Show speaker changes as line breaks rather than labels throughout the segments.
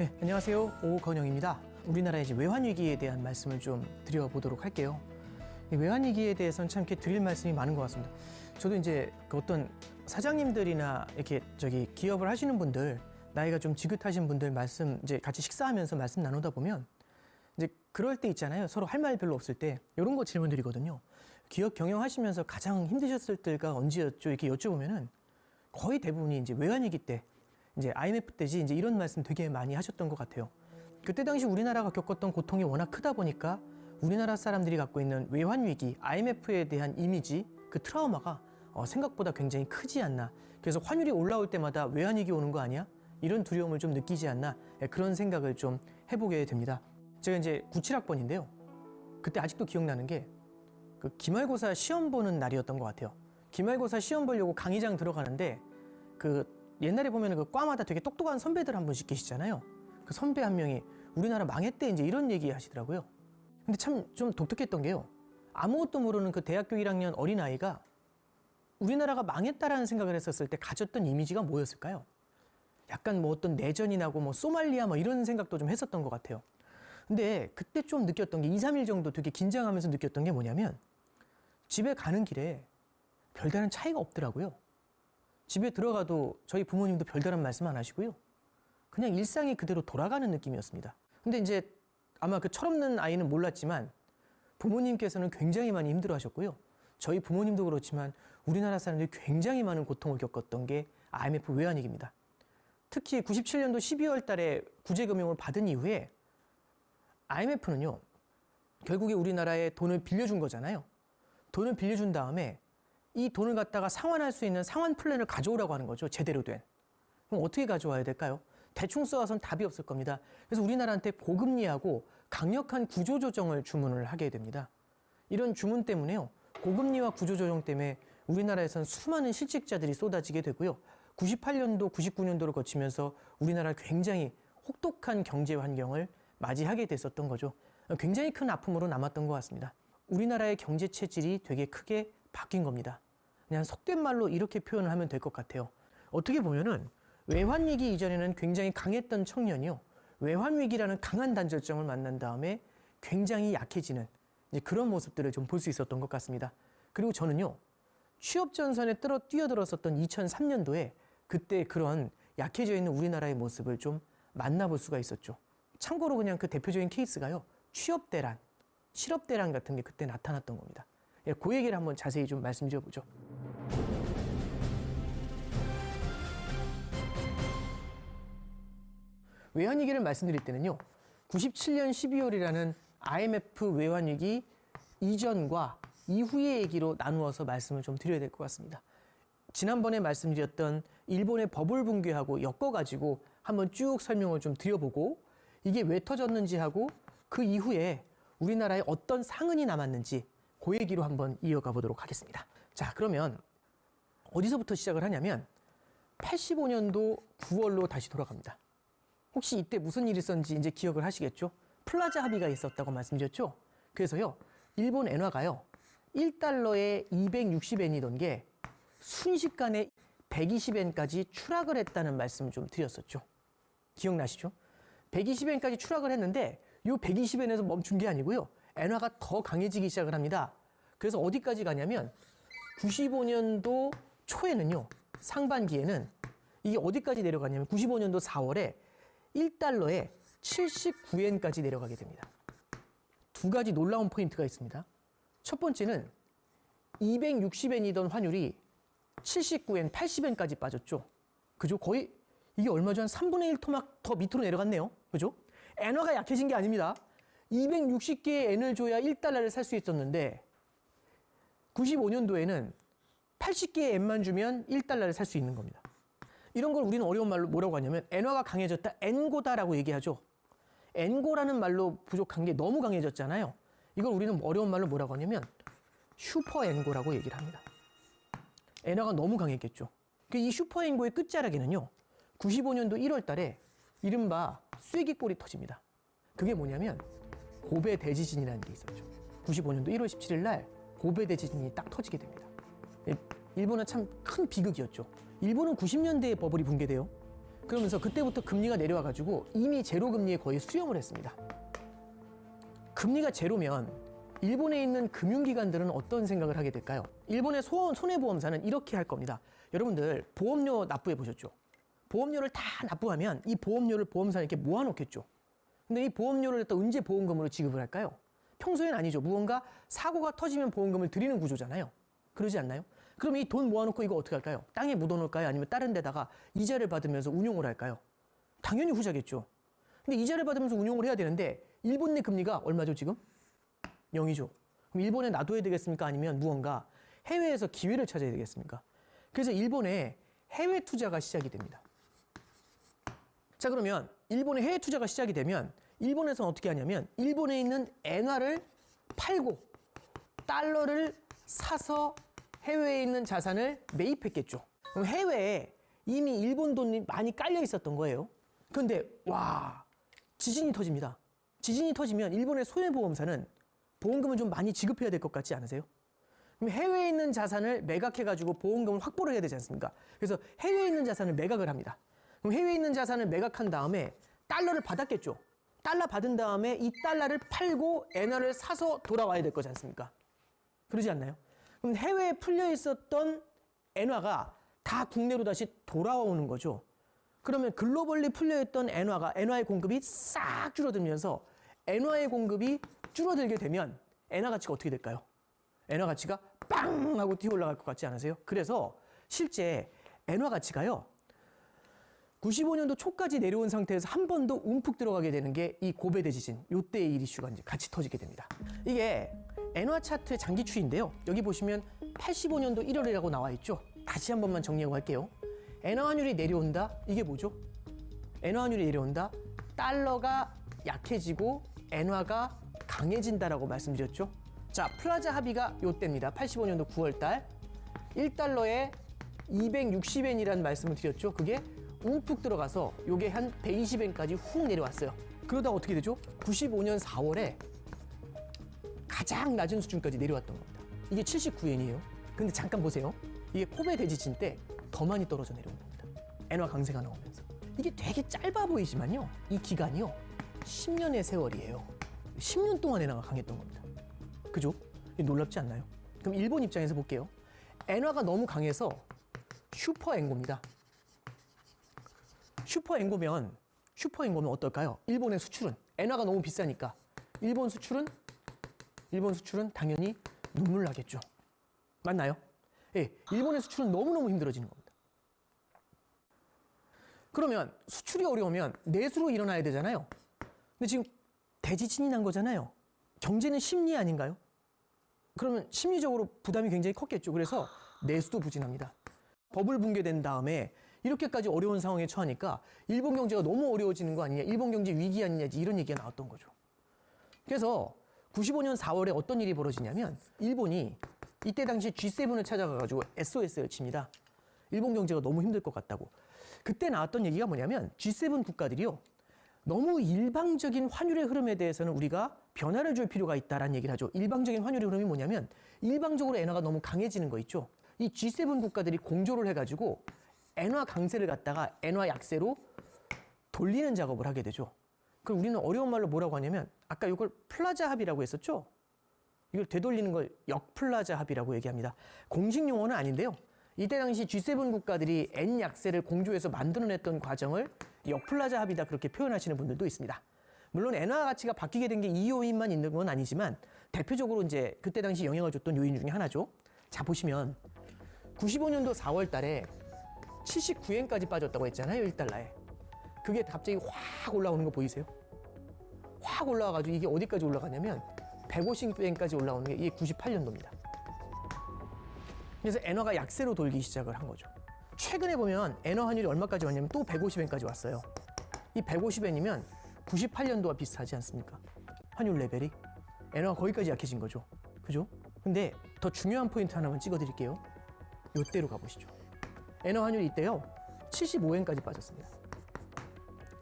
네, 안녕하세요. 오건영입니다. 우리나라의 이제 외환위기에 대한 말씀을 좀 드려보도록 할게요. 이 외환위기에 대해서는 참 이렇게 드릴 말씀이 많은 것 같습니다. 저도 이제 그 어떤 사장님들이나 이렇게 기업을 하시는 분들, 나이가 좀 지긋하신 분들 말씀, 이제 같이 식사하면서 말씀 나누다 보면 이제 그럴 때 있잖아요. 서로 할 말 별로 없을 때 이런 거 질문 드리거든요. 기업 경영하시면서 가장 힘드셨을 때가 언제였죠? 이렇게 여쭤보면은 거의 대부분이 이제 외환위기 때, 이제 IMF 때지 이제 이런 말씀 되게 많이 하셨던 것 같아요. 그때 당시 우리나라가 겪었던 고통이 워낙 크다 보니까 우리나라 사람들이 갖고 있는 외환위기, IMF에 대한 이미지, 그 트라우마가 생각보다 굉장히 크지 않나. 그래서 환율이 올라올 때마다 외환위기 오는 거 아니야? 이런 두려움을 좀 느끼지 않나. 그런 생각을 좀 해보게 됩니다. 제가 이제 97학번인데요. 그때 아직도 기억나는 게 그 기말고사 시험 보는 날이었던 것 같아요. 기말고사 시험 보려고 강의장 들어가는데 그 옛날에 보면 그 과마다 되게 똑똑한 선배들 한 분씩 계시잖아요. 그 선배 한 명이 우리나라 망했대 이제 이런 얘기 하시더라고요. 근데 참 좀 독특했던 게요. 아무것도 모르는 그 대학교 1학년 어린아이가 우리나라가 망했다라는 생각을 했었을 때 가졌던 이미지가 뭐였을까요? 약간 뭐 어떤 내전이 나고 뭐 소말리아 뭐 이런 생각도 좀 했었던 것 같아요. 근데 그때 좀 느꼈던 게 2, 3일 정도 되게 긴장하면서 느꼈던 게 뭐냐면 집에 가는 길에 별다른 차이가 없더라고요. 집에 들어가도 저희 부모님도 별다른 말씀 안 하시고요. 그냥 일상이 그대로 돌아가는 느낌이었습니다. 근데 이제 아마 그 철없는 아이는 몰랐지만 부모님께서는 굉장히 많이 힘들어 하셨고요. 저희 부모님도 그렇지만 우리나라 사람들이 굉장히 많은 고통을 겪었던 게 IMF 외환위기입니다. 특히 97년도 12월 달에 구제금융을 받은 이후에 IMF는요, 결국에 우리나라에 돈을 빌려준 거잖아요. 돈을 빌려준 다음에 이 돈을 갖다가 상환할 수 있는 상환 플랜을 가져오라고 하는 거죠. 제대로 된. 그럼 어떻게 가져와야 될까요? 대충 써와서는 답이 없을 겁니다. 그래서 우리나라한테 고금리하고 강력한 구조조정을 주문을 하게 됩니다. 이런 주문 때문에요. 고금리와 구조조정 때문에 우리나라에서는 수많은 실직자들이 쏟아지게 되고요. 98년도, 99년도를 거치면서 우리나라가 굉장히 혹독한 경제 환경을 맞이하게 됐었던 거죠. 굉장히 큰 아픔으로 남았던 것 같습니다. 우리나라의 경제 체질이 되게 크게 바뀐 겁니다. 그냥 속된 말로 이렇게 표현을 하면 될 것 같아요. 어떻게 보면은 외환위기 이전에는 굉장히 강했던 청년이요. 외환위기라는 강한 단절점을 만난 다음에 굉장히 약해지는 이제 그런 모습들을 좀 볼 수 있었던 것 같습니다. 그리고 저는요, 취업전선에 뛰어들었었던 2003년도에 그때 그런 약해져 있는 우리나라의 모습을 좀 만나볼 수가 있었죠. 참고로 그냥 그 대표적인 케이스가요, 취업대란, 실업대란 같은 게 그때 나타났던 겁니다. 예, 그 얘기를 한번 자세히 좀 말씀드려보죠. 외환위기를 말씀드릴 때는요, 97년 12월이라는 IMF 외환위기 이전과 이후의 얘기로 나누어서 말씀을 좀 드려야 될 것 같습니다. 지난번에 말씀드렸던 일본의 버블 붕괴하고 엮어가지고 한번 쭉 설명을 좀 드려보고 이게 왜 터졌는지 하고 그 이후에 우리나라에 어떤 상흔이 남았는지 그 얘기로 한번 이어가 보도록 하겠습니다. 자, 그러면 어디서부터 시작을 하냐면 85년도 9월로 다시 돌아갑니다. 혹시 이때 무슨 일이 있었는지 이제 기억을 하시겠죠? 플라자 합의가 있었다고 말씀드렸죠? 그래서요, 일본 엔화가요, 1달러에 260엔이던 게 순식간에 120엔까지 추락을 했다는 말씀을 좀 드렸었죠. 기억나시죠? 120엔까지 추락을 했는데 이 120엔에서 멈춘 게 아니고요. 엔화가 더 강해지기 시작을 합니다. 그래서 어디까지 가냐면 95년도 초에는요. 상반기에는 이게 어디까지 내려가냐면 95년도 4월에 1달러에 79엔까지 내려가게 됩니다. 두 가지 놀라운 포인트가 있습니다. 첫 번째는 260엔이던 환율이 79엔, 80엔까지 빠졌죠. 그죠? 거의 이게 얼마죠? 한 3분의 1 토막 더 밑으로 내려갔네요. 그죠? 엔화가 약해진 게 아닙니다. 260개의 엔을 줘야 1달러를 살 수 있었는데 95년도에는 80개의 엔만 주면 1달러를 살 수 있는 겁니다. 이런 걸 우리는 어려운 말로 뭐라고 하냐면 엔화가 강해졌다, 엔고다라고 얘기하죠. 엔고라는 말로 부족한 게 너무 강해졌잖아요. 이걸 우리는 어려운 말로 뭐라고 하냐면 슈퍼 엔고라고 얘기를 합니다. 엔화가 너무 강했겠죠. 이 슈퍼 엔고의 끝자락에는요, 95년도 1월 달에 이른바 쐐기골이 터집니다. 그게 뭐냐면 고베 대지진이라는 게 있었죠. 95년도 1월 17일 날 고베 대지진이 딱 터지게 됩니다. 일본은 참 큰 비극이었죠. 일본은 90년대에 버블이 붕괴돼요. 그러면서 그때부터 금리가 내려와가지고 이미 제로 금리에 거의 수렴을 했습니다. 금리가 제로면 일본에 있는 금융기관들은 어떤 생각을 하게 될까요? 일본의 손해보험사는 이렇게 할 겁니다. 여러분들 보험료 납부해 보셨죠? 보험료를 다 납부하면 이 보험료를 보험사에 이렇게 모아놓겠죠. 근데 이 보험료를 또 언제 보험금으로 지급을 할까요? 평소엔 아니죠. 무언가 사고가 터지면 보험금을 드리는 구조잖아요. 그러지 않나요? 그럼 이 돈 모아놓고 이거 어떻게 할까요? 땅에 묻어놓을까요? 아니면 다른 데다가 이자를 받으면서 운용을 할까요? 당연히 후자겠죠. 근데 이자를 받으면서 운용을 해야 되는데 일본 내 금리가 얼마죠 지금? 0이죠. 그럼 일본에 놔둬야 되겠습니까? 아니면 무언가 해외에서 기회를 찾아야 되겠습니까? 그래서 일본에 해외 투자가 시작이 됩니다. 자, 그러면 일본의 해외 투자가 시작이 되면 일본에서는 어떻게 하냐면 일본에 있는 엔화를 팔고 달러를 사서 해외에 있는 자산을 매입했겠죠. 그럼 해외에 이미 일본 돈이 많이 깔려 있었던 거예요. 그런데 와, 지진이 터집니다. 지진이 터지면 일본의 손해보험사는 보험금을 좀 많이 지급해야 될 것 같지 않으세요? 그럼 해외에 있는 자산을 매각해가지고 보험금을 확보를 해야 되지 않습니까? 그래서 해외에 있는 자산을 매각을 합니다. 그럼 해외에 있는 자산을 매각한 다음에 달러를 받았겠죠. 달러 받은 다음에 이 달러를 팔고 엔화를 사서 돌아와야 될 거지 않습니까? 그러지 않나요? 그럼 해외에 풀려 있었던 엔화가 다 국내로 다시 돌아오는 거죠. 그러면 글로벌리 풀려 있던 엔화의 공급이 싹 줄어들면서 엔화의 공급이 줄어들게 되면 엔화 가치가 어떻게 될까요? 엔화 가치가 빵 하고 뛰어 올라갈 것 같지 않으세요? 그래서 실제 엔화 가치가요. 95년도 초까지 내려온 상태에서 한 번 더 움푹 들어가게 되는 게 이 고베 대지진, 요때의 일 이슈가 이제 같이 터지게 됩니다. 이게 엔화 차트의 장기 추이인데요. 여기 보시면 85년도 1월이라고 나와 있죠. 다시 한 번만 정리하고 할게요. 엔화 환율이 내려온다. 이게 뭐죠? 엔화 환율이 내려온다. 달러가 약해지고 엔화가 강해진다라고 말씀드렸죠. 자, 플라자 합의가 요때입니다. 85년도 9월 달. 1달러에 260엔이라는 말씀을 드렸죠. 그게 움푹 들어가서 요게 한 120엔까지 훅 내려왔어요. 그러다 어떻게 되죠? 95년 4월에 가장 낮은 수준까지 내려왔던 겁니다. 이게 79엔이에요. 근데 잠깐 보세요. 이게 코베 대지진 때 더 많이 떨어져 내려온 겁니다. 엔화 강세가 나오면서. 이게 되게 짧아 보이지만요. 이 기간이요. 10년의 세월이에요. 10년 동안 엔화가 강했던 겁니다. 그죠? 놀랍지 않나요? 그럼 일본 입장에서 볼게요. 엔화가 너무 강해서 슈퍼 엔고입니다. 슈퍼 엔고면 어떨까요? 일본의 수출은 엔화가 너무 비싸니까 일본 수출은 당연히 눈물 나겠죠. 맞나요? 예, 일본의 수출은 너무너무 힘들어지는 겁니다. 그러면 수출이 어려우면 내수로 일어나야 되잖아요. 근데 지금 대지진이 난 거잖아요. 경제는 심리 아닌가요? 그러면 심리적으로 부담이 굉장히 컸겠죠. 그래서 내수도 부진합니다. 버블 붕괴된 다음에 이렇게까지 어려운 상황에 처하니까 일본 경제가 너무 어려워지는 거 아니냐, 일본 경제 위기 아니냐 이런 얘기가 나왔던 거죠. 그래서 95년 4월에 어떤 일이 벌어지냐면 일본이 이때 당시 G7을 찾아가가지고 SOS를 칩니다. 일본 경제가 너무 힘들 것 같다고. 그때 나왔던 얘기가 뭐냐면 G7 국가들이요. 너무 일방적인 환율의 흐름에 대해서는 우리가 변화를 줄 필요가 있다라는 얘기를 하죠. 일방적인 환율의 흐름이 뭐냐면 일방적으로 엔화가 너무 강해지는 거 있죠. 이 G7 국가들이 공조를 해가지고 엔화 강세를 갖다가 엔화 약세로 돌리는 작업을 하게 되죠. 그럼 우리는 어려운 말로 뭐라고 하냐면 아까 이걸 플라자 합의라고 했었죠. 이걸 되돌리는 걸 역플라자 합의라고 얘기합니다. 공식 용어는 아닌데요. 이때 당시 G7 국가들이 엔 약세를 공조해서 만들어냈던 과정을 역플라자 합의다 그렇게 표현하시는 분들도 있습니다. 물론 엔화 가치가 바뀌게 된 게 이 요인만 있는 건 아니지만 대표적으로 이제 그때 당시 영향을 줬던 요인 중에 하나죠. 자, 보시면 95년도 4월 달에 79엔까지 빠졌다고 했잖아요. 1달러에. 그게 갑자기 확 올라오는 거 보이세요? 확 올라와가지고 이게 어디까지 올라가냐면 150엔까지 올라오는 게 이게 98년도입니다. 그래서 엔화가 약세로 돌기 시작을 한 거죠. 최근에 보면 엔화 환율이 얼마까지 왔냐면 또 150엔까지 왔어요. 이 150엔이면 98년도와 비슷하지 않습니까? 환율 레벨이. 엔화가 거기까지 약해진 거죠. 그죠? 근데 더 중요한 포인트 하나만 찍어드릴게요. 요때로 가보시죠. 엔화 환율이 이때요. 75엔까지 빠졌습니다.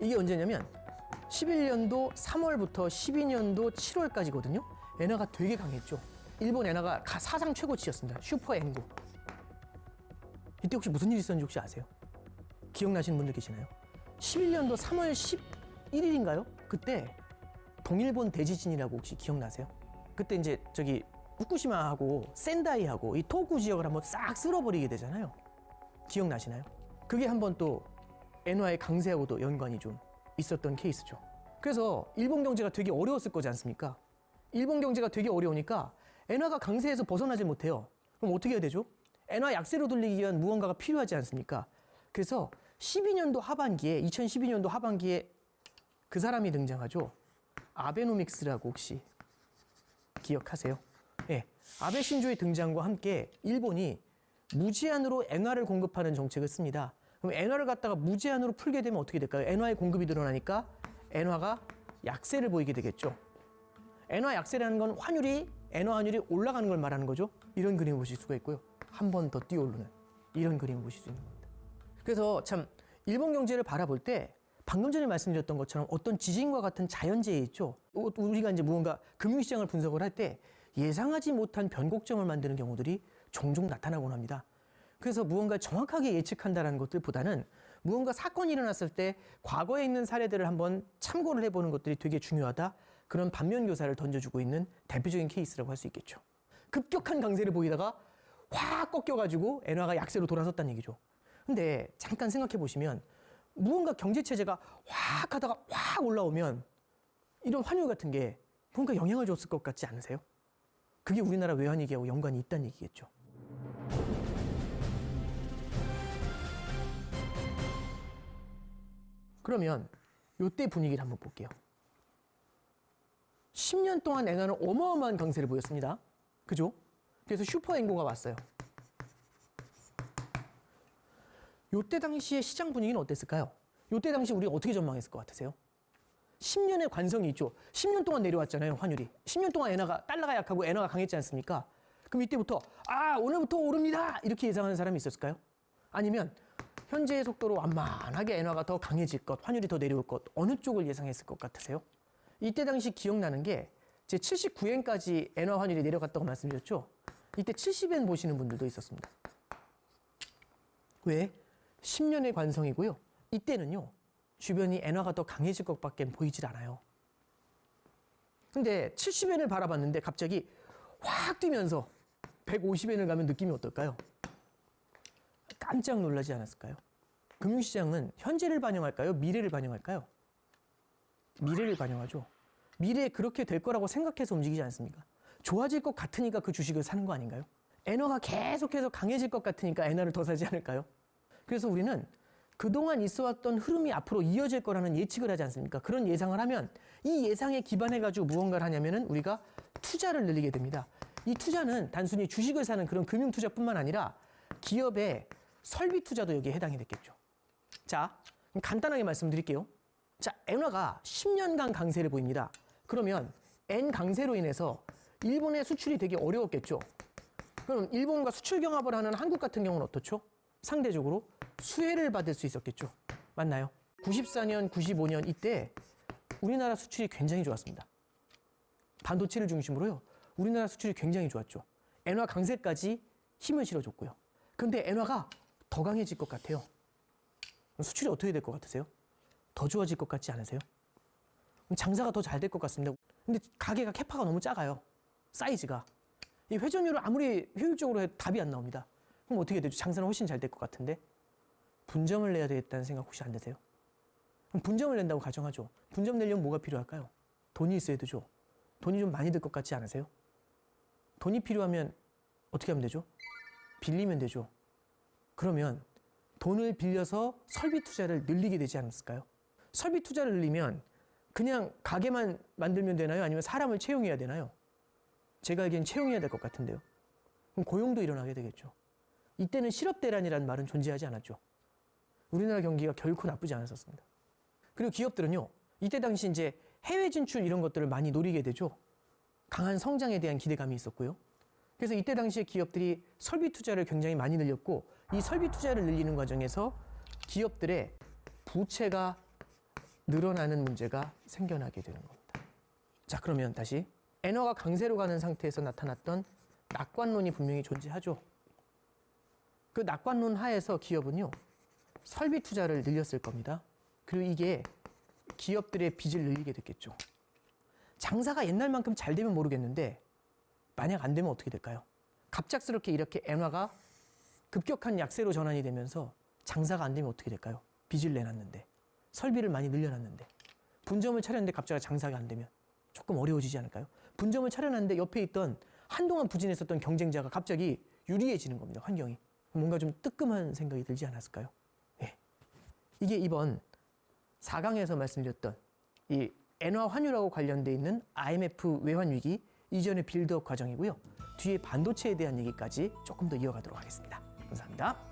이게 언제냐면 11년도 3월부터 12년도 7월까지거든요. 엔화가 되게 강했죠. 일본 엔화가 사상 최고치였습니다. 슈퍼 엔고. 이때 혹시 무슨 일이 있었는지 혹시 아세요? 기억나시는 분들 계시나요? 11년도 3월 11일인가요? 그때 동일본 대지진이라고 혹시 기억나세요? 그때 이제 저기 후쿠시마하고 센다이하고 이 토호쿠 지역을 한번 싹 쓸어버리게 되잖아요. 기억나시나요? 그게 한번 또 엔화의 강세하고도 연관이 좀 있었던 케이스죠. 그래서 일본 경제가 되게 어려웠을 거지 않습니까? 일본 경제가 되게 어려우니까 엔화가 강세에서 벗어나질 못해요. 그럼 어떻게 해야 되죠? 엔화 약세로 돌리기 위한 무언가가 필요하지 않습니까? 그래서 12년도 하반기에 2012년도 하반기에 그 사람이 등장하죠. 아베노믹스라고 혹시 기억하세요? 예, 아베 신조의 등장과 함께 일본이 무제한으로 엔화를 공급하는 정책을 씁니다. 그럼 엔화를 갖다가 무제한으로 풀게 되면 어떻게 될까요? 엔화의 공급이 늘어나니까 엔화가 약세를 보이게 되겠죠. 엔화 약세라는 건 엔화 환율이 올라가는 걸 말하는 거죠. 이런 그림을 보실 수가 있고요. 한 번 더 뛰어오르는 이런 그림을 보실 수 있는 겁니다. 그래서 참 일본 경제를 바라볼 때 방금 전에 말씀드렸던 것처럼 어떤 지진과 같은 자연재해 있죠. 우리가 이제 무언가 금융시장을 분석을 할 때 예상하지 못한 변곡점을 만드는 경우들이 종종 나타나곤 합니다. 그래서 무언가 정확하게 예측한다는 것들보다는 무언가 사건이 일어났을 때 과거에 있는 사례들을 한번 참고를 해보는 것들이 되게 중요하다. 그런 반면교사를 던져주고 있는 대표적인 케이스라고 할 수 있겠죠. 급격한 강세를 보이다가 확 꺾여가지고 엔화가 약세로 돌아섰다는 얘기죠. 근데 잠깐 생각해 보시면 무언가 경제체제가 확 하다가 확 올라오면 이런 환율 같은 게 뭔가 영향을 줬을 것 같지 않으세요? 그게 우리나라 외환위기하고 연관이 있다는 얘기겠죠. 그러면 이때 분위기를 한번 볼게요. 10년 동안 엔화는 어마어마한 강세를 보였습니다. 그죠? 그래서 슈퍼엔고가 왔어요. 이때 당시의 시장 분위기는 어땠을까요? 이때 당시 우리가 어떻게 전망했을 것 같으세요? 10년의 관성이 있죠. 10년 동안 내려왔잖아요, 환율이. 10년 동안 달러가 약하고 엔화가 강했지 않습니까? 그럼 이때부터 오늘부터 오릅니다 이렇게 예상하는 사람이 있었을까요? 아니면 현재의 속도로 완만하게 엔화가 더 강해질 것, 환율이 더 내려올 것, 어느 쪽을 예상했을 것 같으세요? 이때 당시 기억나는 게 제 79엔까지 엔화 환율이 내려갔다고 말씀드렸죠? 이때 70엔 보시는 분들도 있었습니다. 왜? 10년의 관성이고요. 이때는요, 주변이 엔화가 더 강해질 것밖에 보이질 않아요. 근데 70엔을 바라봤는데 갑자기 확 뛰면서 150엔을 가면 느낌이 어떨까요? 깜짝 놀라지 않았을까요? 금융시장은 현재를 반영할까요? 미래를 반영할까요? 미래를 반영하죠. 미래에 그렇게 될 거라고 생각해서 움직이지 않습니까? 좋아질 것 같으니까 그 주식을 사는 거 아닌가요? 엔화가 계속해서 강해질 것 같으니까 엔화를 더 사지 않을까요? 그래서 우리는 그동안 있어왔던 흐름이 앞으로 이어질 거라는 예측을 하지 않습니까? 그런 예상을 하면 이 예상에 기반해가지고 무언가를 하냐면은 우리가 투자를 늘리게 됩니다. 이 투자는 단순히 주식을 사는 그런 금융투자뿐만 아니라 기업의 설비 투자도 여기에 해당이 됐겠죠. 자, 간단하게 말씀드릴게요. 자, 엔화가 10년간 강세를 보입니다. 그러면 엔 강세로 인해서 일본의 수출이 되게 어려웠겠죠. 그럼 일본과 수출 경합을 하는 한국 같은 경우는 어떻죠? 상대적으로 수혜를 받을 수 있었겠죠. 맞나요? 94년, 95년 이때 우리나라 수출이 굉장히 좋았습니다. 반도체를 중심으로요. 우리나라 수출이 굉장히 좋았죠. 엔화 강세까지 힘을 실어줬고요. 근데 엔화가 더 강해질 것 같아요. 수출이 어떻게 될 것 같으세요? 더 좋아질 것 같지 않으세요? 장사가 더 잘 될 것 같습니다. 근데 가게가 캐파가 너무 작아요. 사이즈가. 이 회전율을 아무리 효율적으로 해도 답이 안 나옵니다. 그럼 어떻게 되죠? 장사는 훨씬 잘 될 것 같은데 분점을 내야 되겠다는 생각 혹시 안 드세요? 그럼 분점을 낸다고 가정하죠. 분점 내려면 뭐가 필요할까요? 돈이 있어야 되죠. 돈이 좀 많이 들 것 같지 않으세요? 돈이 필요하면 어떻게 하면 되죠? 빌리면 되죠. 그러면 돈을 빌려서 설비 투자를 늘리게 되지 않았을까요? 설비 투자를 늘리면 그냥 가게만 만들면 되나요? 아니면 사람을 채용해야 되나요? 제가 알기엔 채용해야 될 것 같은데요. 그럼 고용도 일어나게 되겠죠. 이때는 실업대란이라는 말은 존재하지 않았죠. 우리나라 경기가 결코 나쁘지 않았었습니다. 그리고 기업들은요, 이때 당시 이제 해외 진출 이런 것들을 많이 노리게 되죠. 강한 성장에 대한 기대감이 있었고요. 그래서 이때 당시에 기업들이 설비 투자를 굉장히 많이 늘렸고, 이 설비 투자를 늘리는 과정에서 기업들의 부채가 늘어나는 문제가 생겨나게 되는 겁니다. 자, 그러면 다시 엔화가 강세로 가는 상태에서 나타났던 낙관론이 분명히 존재하죠. 그 낙관론 하에서 기업은요, 설비 투자를 늘렸을 겁니다. 그리고 이게 기업들의 빚을 늘리게 됐겠죠. 장사가 옛날만큼 잘 되면 모르겠는데 만약 안 되면 어떻게 될까요? 갑작스럽게 이렇게 엔화가 급격한 약세로 전환이 되면서 장사가 안 되면 어떻게 될까요? 빚을 내놨는데, 설비를 많이 늘려놨는데, 분점을 차렸는데 갑자기 장사가 안 되면 조금 어려워지지 않을까요? 분점을 차려놨는데 옆에 있던 한동안 부진했었던 경쟁자가 갑자기 유리해지는 겁니다. 환경이. 뭔가 좀 뜨끔한 생각이 들지 않았을까요? 예. 이게 이번 4강에서 말씀드렸던 이 엔화 환율하고 관련돼 있는 IMF 외환 위기 이전의 빌드업 과정이고요. 뒤에 반도체에 대한 얘기까지 조금 더 이어가도록 하겠습니다. 감사합니다.